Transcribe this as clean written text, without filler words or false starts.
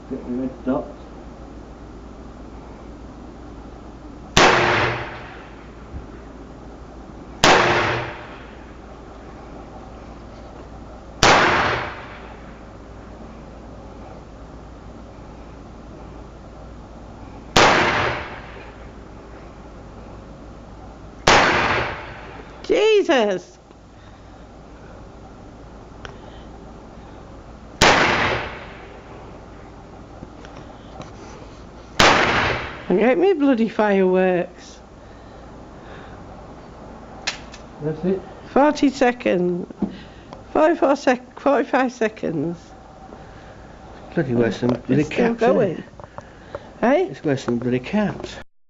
Get the red dot. Jesus! And get me bloody fireworks. That's it. 40 seconds. 45 seconds. Bloody worse than bloody It's still cats, isn't it? going. Hey? It's worse than bloody cats.